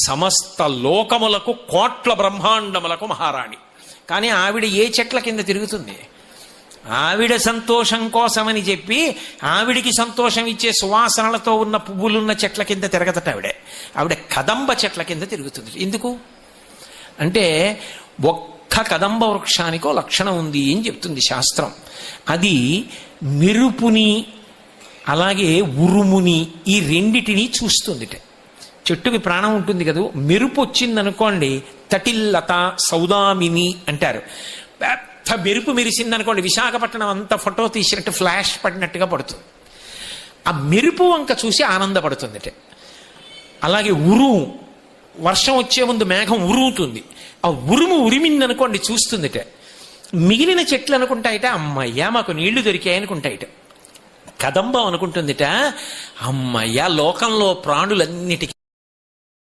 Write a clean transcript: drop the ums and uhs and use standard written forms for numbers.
సమస్త లోకములకు కోట్ల బ్రహ్మాండములకు మహారాణి. కానీ ఆవిడ ఏ చెట్ల కింద తిరుగుతుంది? ఆవిడ సంతోషం కోసమని చెప్పి ఆవిడికి సంతోషం ఇచ్చే సువాసనలతో ఉన్న పువ్వులున్న చెట్ల కింద తిరగదట. ఆవిడ కదంబ చెట్ల కింద తిరుగుతుంది. ఎందుకు అంటే ఒక్క కదంబ వృక్షానికో లక్షణం ఉంది అని చెప్తుంది శాస్త్రం. అది మెరుపుని అలాగే ఉరుముని ఈ రెండిటిని చూస్తుందిట. చెట్టుకి ప్రాణం ఉంటుంది కదా, మెరుపు వచ్చిందనుకోండి తటిల్లత సౌదామిని అంటారు. పెద్ద మెరుపు మెరిసిందనుకోండి విశాఖపట్నం అంతా ఫోటో తీసినట్టు ఫ్లాష్ పడినట్టుగా పడుతుంది. ఆ మెరుపు వంక చూసి ఆనందపడుతుందిట. అలాగే ఉరుము, వర్షం వచ్చే ముందు మేఘం ఉరుముతుంది, ఆ ఉరుము ఉరిమిందనుకోండి చూస్తుందిట. మిగిలిన చెట్లు అనుకుంటాయిట అమ్మయ్యా మాకు నీళ్లు దొరికాయి అనుకుంటాయిట. కదంబం అనుకుంటుందిట అమ్మయ్యా లోకంలో ప్రాణులన్నిటికీ